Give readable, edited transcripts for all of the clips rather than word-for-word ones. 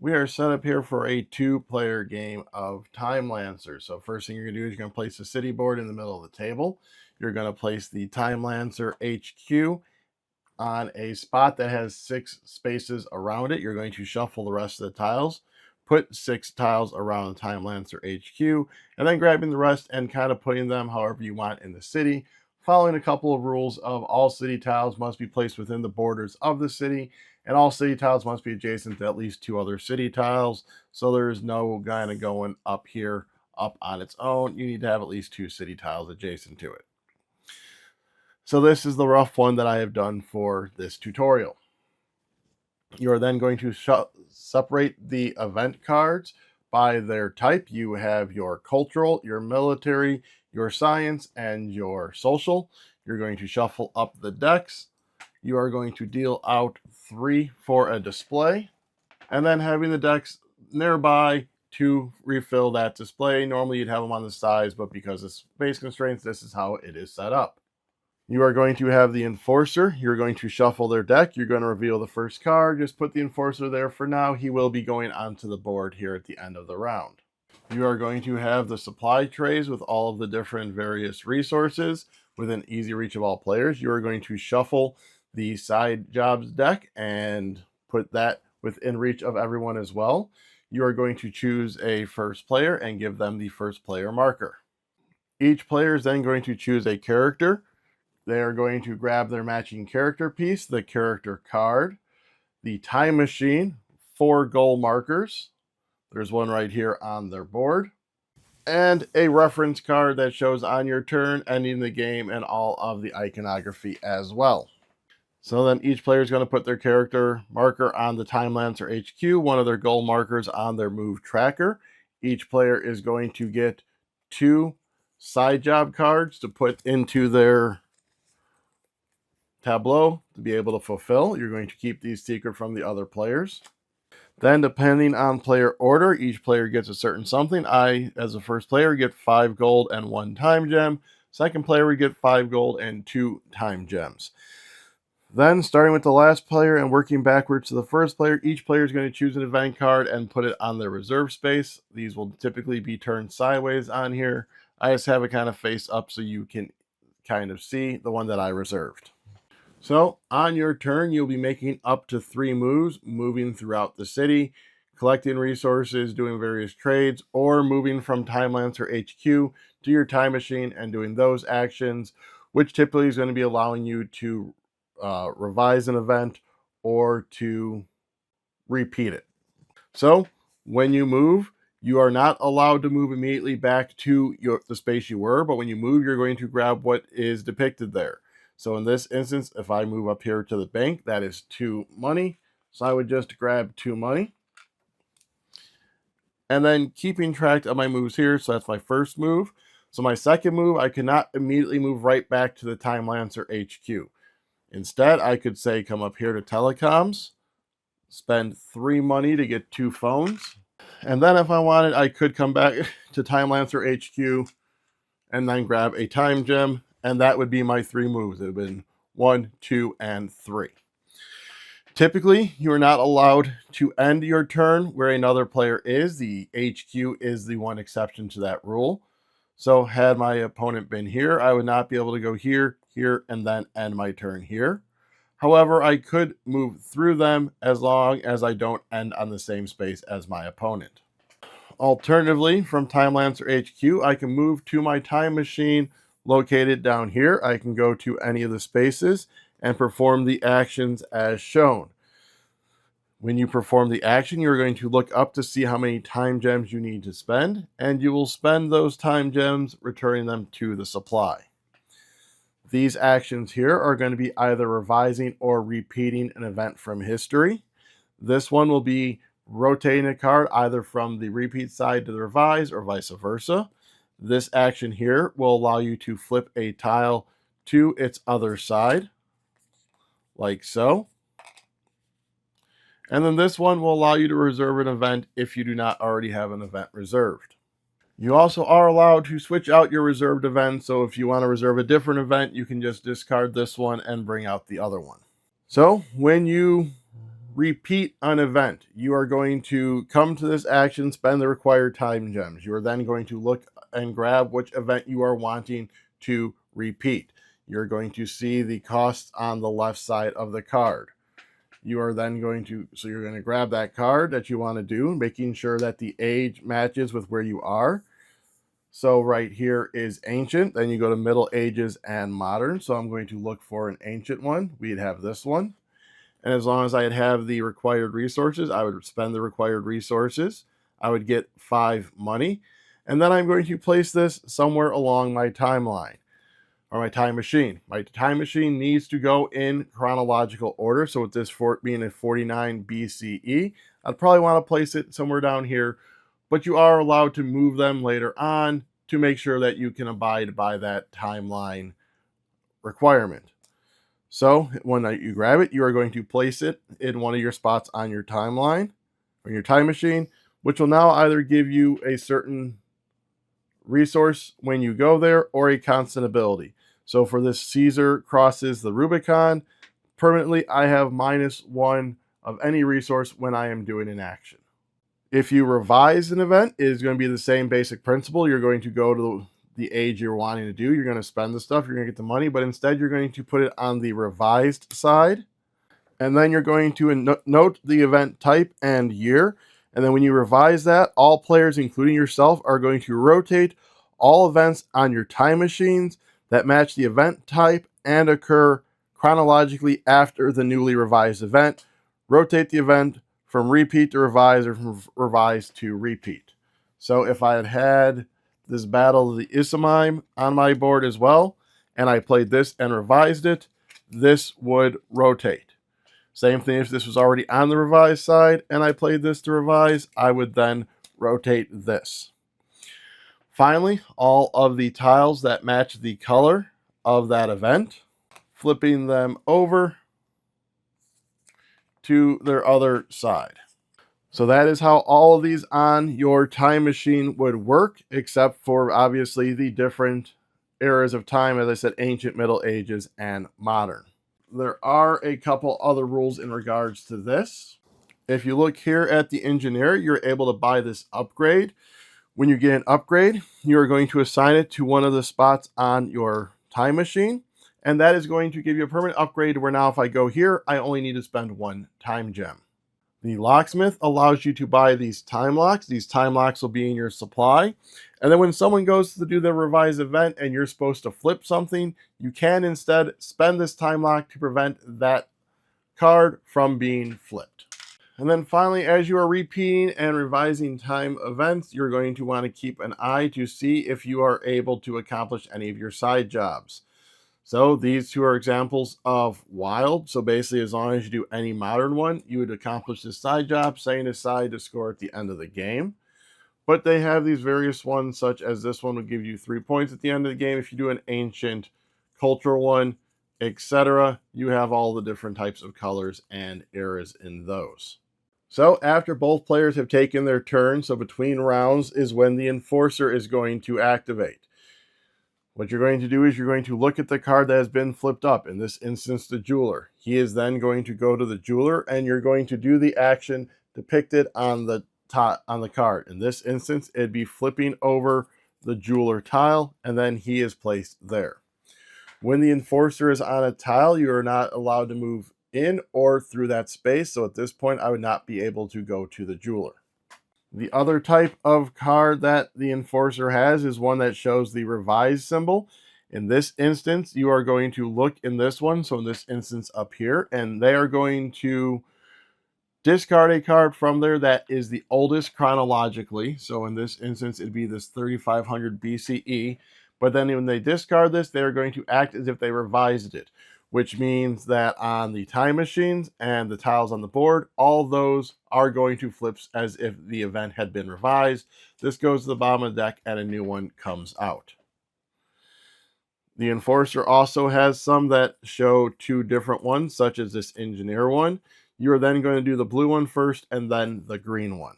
We are set up here for a 2-player game of Timelancers. So first thing you're going to do is you're going to place the city board in the middle of the table. You're going to place the Timelancer HQ on a spot that has 6 spaces around it. You're going to shuffle the rest of the tiles, put 6 tiles around the Timelancer HQ, and then grabbing the rest and kind of putting them however you want in the city, following a couple of rules of all city tiles must be placed within the borders of the city, and all city tiles must be adjacent to at least 2 other city tiles. So there's no kind of going up here up on its own. You need to have at least 2 city tiles adjacent to it. So this is the rough one that I have done for this tutorial. You are then going to separate the event cards by their type. You have your cultural, your military, your science, and your social. You're going to shuffle up the decks. You are going to deal out 3 for a display, and then having the decks nearby to refill that display. Normally you'd have them on the sides, but because of space constraints, this is how it is set up. You are going to have the Enforcer. You're going to shuffle their deck. You're going to reveal the first card. Just put the Enforcer there for now. He will be going onto the board here at the end of the round. You are going to have the supply trays with all of the different various resources within easy reach of all players. You are going to shuffle the side jobs deck and put that within reach of everyone as well. You are going to choose a first player and give them the first player marker. Each player is then going to choose a character. They are going to grab their matching character piece, the character card, the time machine, 4 goal markers. There's one right here on their board. And a reference card that shows on your turn, ending the game, and all of the iconography as well. So then each player is going to put their character marker on the Timelancer HQ, one of their goal markers on their move tracker. Each player is going to get 2 side job cards to put into their tableau to be able to fulfill. You're going to keep these secret from the other players. Then, depending on player order, each player gets a certain something. I, as a first player, get 5 gold and 1 time gem. Second player, we get 5 gold and 2 time gems. Then, starting with the last player and working backwards to the first player, each player is going to choose an event card and put it on their reserve space. These will typically be turned sideways on here. I just have it kind of face up so you can kind of see the one that I reserved. So on your turn, you'll be making up to 3 moves, moving throughout the city, collecting resources, doing various trades, or moving from Timelancer HQ to your time machine and doing those actions, which typically is going to be allowing you to revise an event or to repeat it. So when you move, you are not allowed to move immediately back to the space you were, but when you move, you're going to grab what is depicted there. So in this instance, if I move up here to the bank, that is 2 money. So I would just grab 2 money. And then keeping track of my moves here. So that's my first move. So my second move, I cannot immediately move right back to the Timelancer HQ. Instead, I could say come up here to telecoms, spend 3 money to get 2 phones. And then if I wanted, I could come back to Timelancer HQ and then grab a time gem. And that would be my 3 moves. It would have been 1, 2, and 3. Typically, you are not allowed to end your turn where another player is. The HQ is the one exception to that rule. So had my opponent been here, I would not be able to go here, here, and then end my turn here. However, I could move through them as long as I don't end on the same space as my opponent. Alternatively, from Timelancer HQ, I can move to my time machine located down here. I can go to any of the spaces and perform the actions as shown. When you perform the action, you're going to look up to see how many time gems you need to spend, and you will spend those time gems, returning them to the supply. These actions here are going to be either revising or repeating an event from history. This one will be rotating a card either from the repeat side to the revise or vice versa. This action here will allow you to flip a tile to its other side, like so. And then this one will allow you to reserve an event if you do not already have an event reserved. You also are allowed to switch out your reserved event, so if you want to reserve a different event, you can just discard this one and bring out the other one. So when you repeat an event, you are going to come to this action, spend the required time gems. You are then going to look and grab which event you are wanting to repeat. You're going to see the costs on the left side of the card. You are then going to, so you're going to grab that card that you want to do, making sure that the age matches with where you are. So right here is ancient. Then you go to Middle Ages and modern. So I'm going to look for an ancient one. We'd have this one. And as long as I'd have the required resources, I would spend the required resources. I would get 5 money. And then I'm going to place this somewhere along my timeline or my time machine. My time machine needs to go in chronological order. So with this being a 49 BCE, I'd probably want to place it somewhere down here, but you are allowed to move them later on to make sure that you can abide by that timeline requirement. So when you grab it, you are going to place it in one of your spots on your timeline or your time machine, which will now either give you a certain resource when you go there or a constant ability. So for this Caesar crosses the Rubicon, permanently I have -1 of any resource when I am doing an action. If you revise an event, it is going to be the same basic principle. You're going to go to the age you're wanting to do. You're going to spend the stuff. You're going to get the money, but instead you're going to put it on the revised side. And then you're going to note the event type and year. And then when you revise that, all players, including yourself, are going to rotate all events on your time machines that match the event type and occur chronologically after the newly revised event. Rotate the event from repeat to revise or from revise to repeat. So if I had this Battle of the Isamime on my board as well, and I played this and revised it, this would rotate. Same thing if this was already on the revised side and I played this to revise, I would then rotate this. Finally, all of the tiles that match the color of that event, flipping them over to their other side. So that is how all of these on your time machine would work, except for obviously the different eras of time, as I said, ancient, Middle Ages, and modern. There are a couple other rules in regards to this. If you look here at the engineer, you're able to buy this upgrade. When you get an upgrade, you are going to assign it to one of the spots on your time machine. And that is going to give you a permanent upgrade where now if I go here, I only need to spend 1 time gem. The locksmith allows you to buy these time locks. These time locks will be in your supply. And then when someone goes to do the revised event and you're supposed to flip something, you can instead spend this time lock to prevent that card from being flipped. And then finally, as you are repeating and revising time events, you're going to want to keep an eye to see if you are able to accomplish any of your side jobs. So these two are examples of wild. So basically, as long as you do any modern one, you would accomplish this side job, setting aside to score at the end of the game. But they have these various ones, such as this one will give you 3 points at the end of the game. If you do an ancient, cultural one, etc., you have all the different types of colors and eras in those. So after both players have taken their turn, so between rounds is when the enforcer is going to activate. What you're going to do is you're going to look at the card that has been flipped up, in this instance, the jeweler. He is then going to go to the jeweler, and you're going to do the action depicted on the card. In this instance, it'd be flipping over the jeweler tile, and then he is placed there. When the enforcer is on a tile, you are not allowed to move in or through that space, so at this point, I would not be able to go to the jeweler. The other type of card that the enforcer has is one that shows the revised symbol. In this instance, you are going to look in this one, so in this instance up here, and they are going to discard a card from there that is the oldest chronologically. So in this instance, it'd be this 3500 BCE. But then when they discard this, they're going to act as if they revised it, which means that on the time machines and the tiles on the board, all those are going to flip as if the event had been revised. This goes to the bottom of the deck and a new one comes out. The enforcer also has some that show 2 different ones, such as this engineer one. You are then going to do the blue one first and then the green one.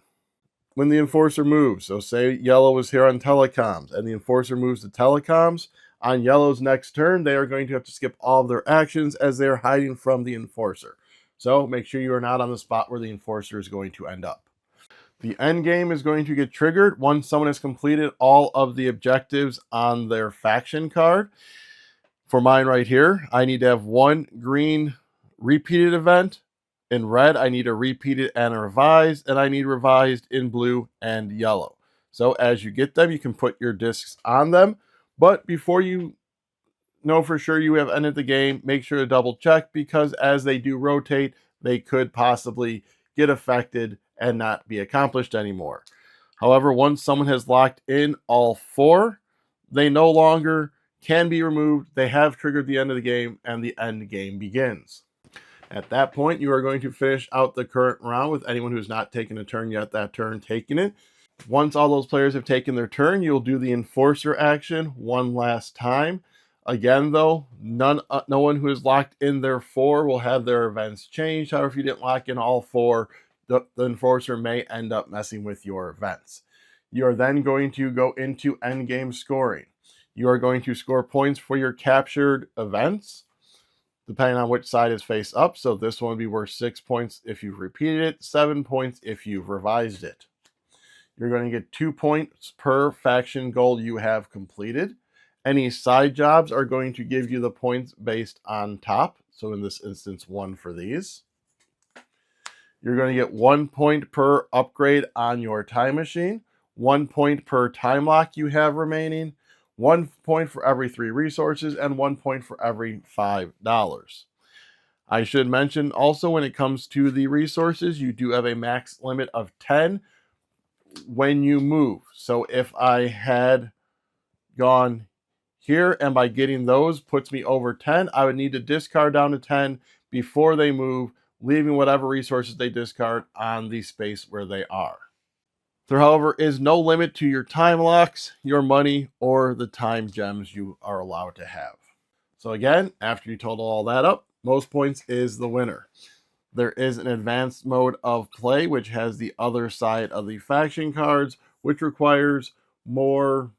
When the enforcer moves, so say yellow is here on telecoms and the enforcer moves to telecoms, on yellow's next turn, they are going to have to skip all of their actions as they are hiding from the enforcer. So make sure you are not on the spot where the enforcer is going to end up. The end game is going to get triggered once someone has completed all of the objectives on their faction card. For mine right here, I need to have one green repeated event. In red, I need a repeated and a revised, and I need revised in blue and yellow. So as you get them, you can put your discs on them. But before you know for sure you have ended the game, make sure to double check, because as they do rotate, they could possibly get affected and not be accomplished anymore. However, once someone has locked in all four, they no longer can be removed. They have triggered the end of the game, and the end game begins. At that point, you are going to finish out the current round with anyone who's not taken a turn yet that turn taking it. Once all those players have taken their turn, you'll do the enforcer action one last time. Again, though, no one who is locked in their four will have their events changed. However, if you didn't lock in all four, the enforcer may end up messing with your events. You are then going to go into endgame scoring. You are going to score points for your captured events, depending on which side is face up. So this one would be worth 6 points if you've repeated it, 7 points if you've revised it. You're going to get 2 points per faction goal you have completed. Any side jobs are going to give you the points based on top. So in this instance, 1 for these. You're going to get 1 point per upgrade on your time machine, 1 point per time lock you have remaining, 1 point for every 3 resources, and 1 point for every $5. I should mention also, when it comes to the resources, you do have a max limit of 10 when you move. So if I had gone here and by getting those puts me over 10, I would need to discard down to 10 before they move, leaving whatever resources they discard on the space where they are. There, however, is no limit to your time locks, your money, or the time gems you are allowed to have. So again, after you total all that up, most points is the winner. There is an advanced mode of play, which has the other side of the faction cards, which requires more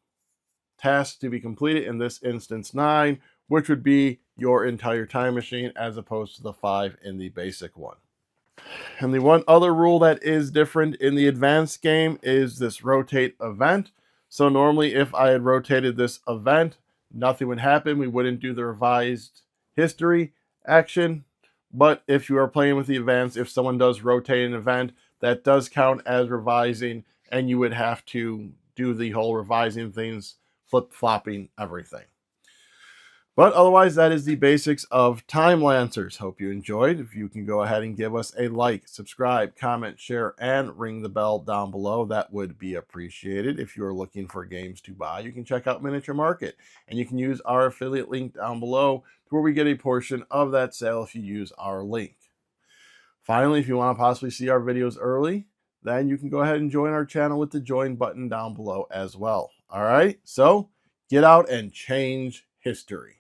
tasks to be completed. In this instance, 9, which would be your entire time machine, as opposed to the 5 in the basic one. And the one other rule that is different in the advanced game is this rotate event. So normally if I had rotated this event, nothing would happen. We wouldn't do the revised history action. But if you are playing with the events, if someone does rotate an event, that does count as revising, and you would have to do the whole revising things, flip-flopping everything. But otherwise, that is the basics of Timelancers. Hope you enjoyed. If you can go ahead and give us a like, subscribe, comment, share, and ring the bell down below, that would be appreciated. If you're looking for games to buy, you can check out Miniature Market, and you can use our affiliate link down below, to where we get a portion of that sale if you use our link. Finally, if you want to possibly see our videos early, then you can go ahead and join our channel with the join button down below as well. All right, so get out and change history.